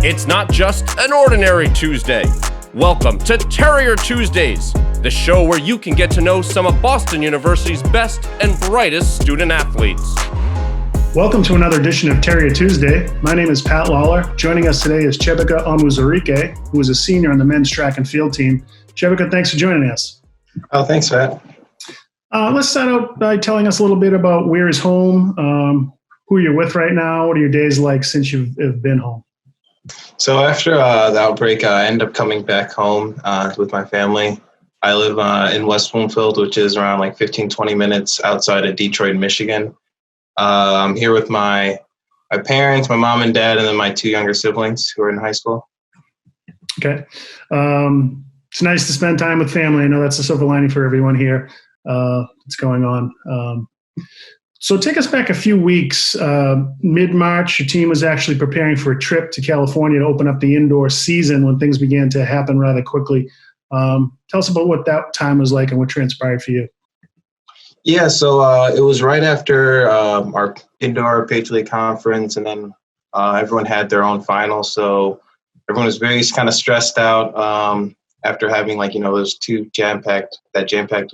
It's not just an ordinary Tuesday. Welcome to Terrier Tuesdays, the show where you can get to know some of Boston University's best and brightest student athletes. Welcome to another edition of Terrier Tuesday. My name is Pat Lawler. Joining us today is Chiebuka Onwuzurike, who is a senior on the men's track and field team. Chiebuka, thanks for joining us. Oh, thanks, Pat. Let's start out by telling us a little bit about where is home, who you're with right now, what are your days like since you've been home? So after the outbreak, I ended up coming back home with my family. I live in West Bloomfield, which is around like 15-20 minutes outside of Detroit, Michigan. I'm here with my parents, my mom and dad, and then my two younger siblings who are in high school. Okay. It's nice to spend time with family. I know that's a silver lining for everyone here. What's going on? So take us back a few weeks. Mid-March, your team was actually preparing for a trip to California to open up the indoor season when things began to happen rather quickly. Tell us about what that time was like and what transpired for you. Yeah, so it was right after our indoor Patriot League conference, and then everyone had their own final. So everyone was very kind of stressed out after having those jam-packed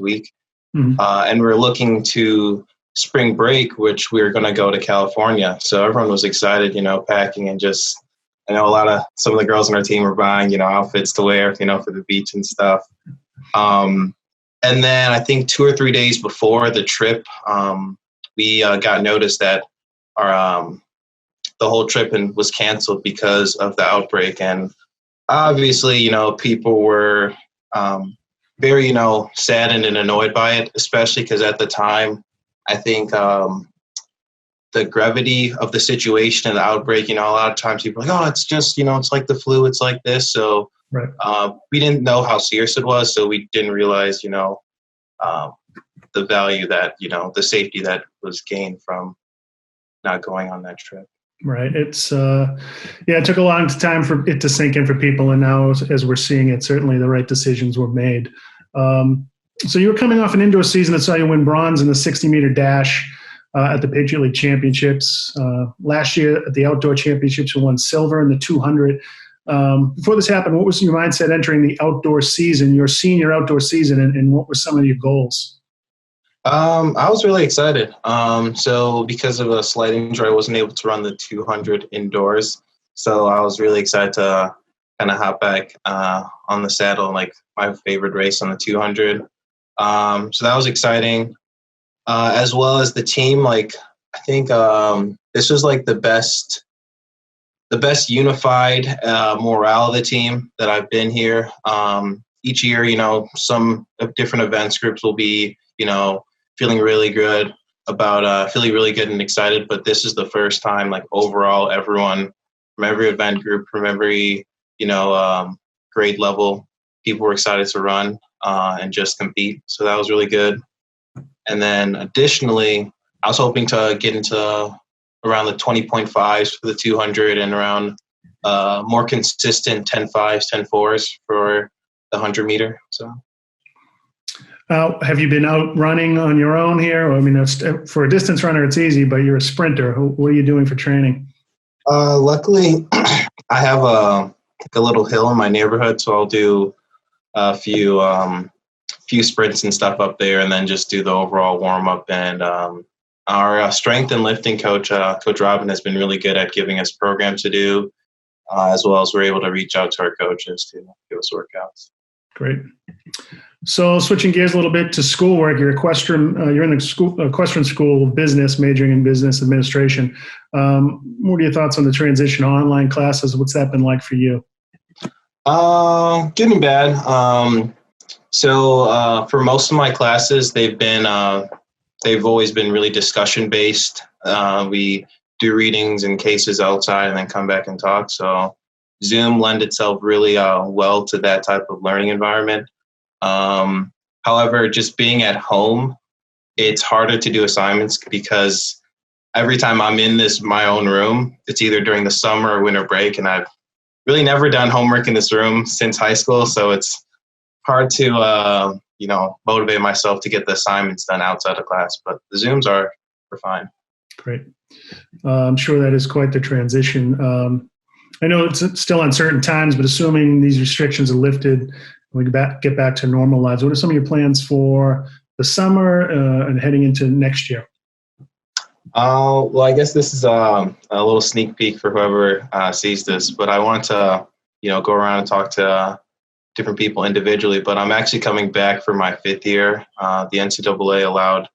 week. Mm-hmm. And we're looking to spring break, which we were going to go to California. So everyone was excited, packing and just, I know some of the girls on our team were buying, outfits to wear, for the beach and stuff. And then I think 2 or 3 days before the trip, we got notice that the whole trip was canceled because of the outbreak. And obviously, people were very, saddened and annoyed by it, especially because at the time, I think the gravity of the situation and the outbreak, a lot of times people are like, oh, it's just, it's like the flu, it's like this. So right. We didn't know how serious it was, so we didn't realize, the value that, the safety that was gained from not going on that trip. Right. It's, it took a long time for it to sink in for people. And now as we're seeing it, certainly the right decisions were made. So you were coming off an indoor season that saw you win bronze in the 60-meter dash at the Patriot League Championships. Last year at the Outdoor Championships, you won silver in the 200. Before this happened, what was your mindset entering the outdoor season, your senior outdoor season, and what were some of your goals? I was really excited. So because of a slight injury, I wasn't able to run the 200 indoors. So I was really excited to kind of hop back on the saddle, like my favorite race on the 200. So that was exciting, as well as the team. I think this was like the best unified morale of the team that I've been here. Each year, some different events groups will be, feeling really good and excited. But this is the first time, overall, everyone from every event group, from every, grade level, people were excited to run and just compete. So that was really good. And then additionally, I was hoping to get into around the 20.5s for the 200 and around more consistent 10.5s, 10.4s for the 100 meter. So. Have you been out running on your own here? I mean, for a distance runner, it's easy, but you're a sprinter. What are you doing for training? Luckily, I have a little hill in my neighborhood, so I'll do a few sprints and stuff up there, and then just do the overall warm up. And our strength and lifting coach, Coach Robin, has been really good at giving us programs to do, as well as we're able to reach out to our coaches to give us workouts. Great. So switching gears a little bit to schoolwork, you're you're in the equestrian school of business, majoring in business administration. What are your thoughts on the transition to online classes? What's that been like for you? Good and bad. So for most of my classes, they've always been really discussion based. We do readings and cases outside and then come back and talk. So Zoom lend itself really well to that type of learning environment. However, just being at home, it's harder to do assignments because every time I'm in my own room, it's either during the summer or winter break, and I've really never done homework in this room since high school. So it's hard to, motivate myself to get the assignments done outside of class, but the Zooms are fine. Great. I'm sure that is quite the transition. I know it's still uncertain times, but assuming these restrictions are lifted, we get back to normal lives. What are some of your plans for the summer and heading into next year? Well, I guess this is a little sneak peek for whoever sees this, but I want to, go around and talk to different people individually. But I'm actually coming back for my 5th year. The NCAA allowed,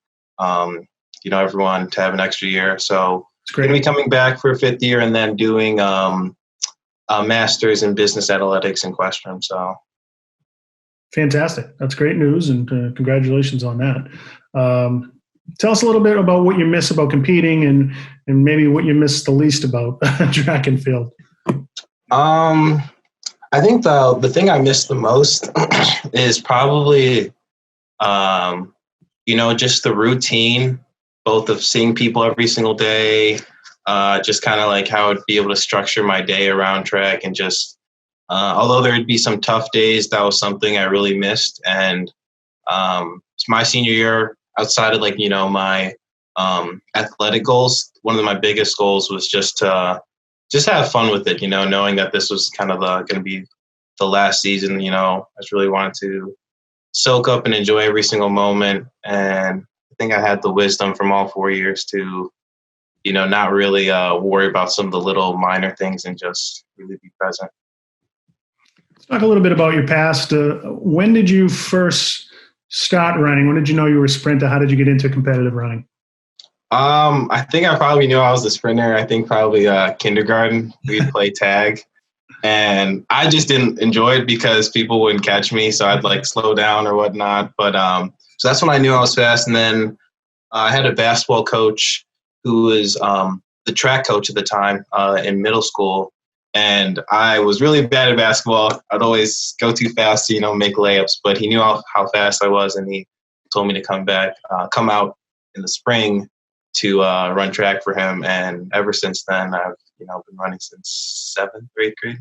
everyone to have an extra year. So It's great. I'm going to be coming back for a 5th year and then doing a master's in business analytics in Equestrian. So. Fantastic. That's great news, and congratulations on that. Tell us a little bit about what you miss about competing and maybe what you miss the least about track and field. I think the thing I miss the most is probably, just the routine, both of seeing people every single day, just kind of like how I'd be able to structure my day around track, and just, although there'd be some tough days, that was something I really missed. And it's my senior year, outside of my athletic goals, one of my biggest goals was just to have fun with it, knowing that this was kind of going to be the last season. I just really wanted to soak up and enjoy every single moment. And I think I had the wisdom from all 4 years to, not really worry about some of the little minor things and just really be present. Let's talk a little bit about your past. When did you first start running? When did you know you were a sprinter? How did you get into competitive running? I think I probably knew I was a sprinter. I think probably kindergarten, we'd play tag. And I just didn't enjoy it because people wouldn't catch me. So I'd slow down or whatnot. But so that's when I knew I was fast. And then I had a basketball coach who was the track coach at the time in middle school. And I was really bad at basketball. I'd always go too fast to, make layups. But he knew how fast I was. And he told me to come out in the spring to run track for him. And ever since then, I've been running since 7th or 8th grade.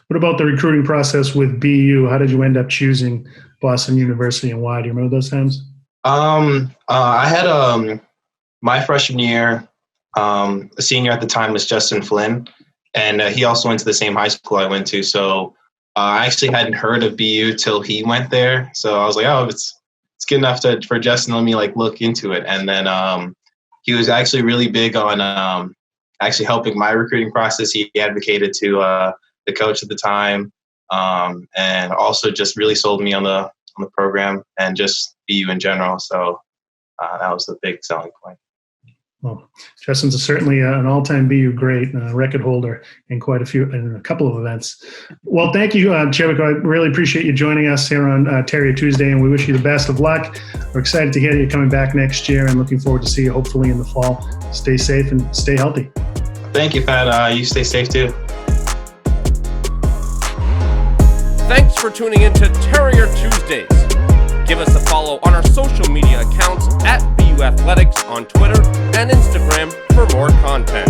What about the recruiting process with BU? How did you end up choosing Boston University, and why? Do you remember those times? I had my freshman year, a senior at the time was Justin Flynn, and he also went to the same high school I went to. So I actually hadn't heard of BU till he went there. So I was like, oh, it's good enough for Justin, let me look into it. And then he was actually really big on actually helping my recruiting process. He advocated to the coach at the time, and also just really sold me on the program and just BU in general. So that was the big selling point. Well, Justin's certainly an all-time BU great, record holder in in a couple of events. Well, thank you, Chiebuka. I really appreciate you joining us here on Terrier Tuesday, and we wish you the best of luck. We're excited to hear that you're coming back next year, and looking forward to see you hopefully in the fall. Stay safe and stay healthy. Thank you, Pat. You stay safe too. Thanks for tuning in to Terrier Tuesdays. Give us a follow on our social media accounts at BU Athletics on Twitter and Instagram for more content.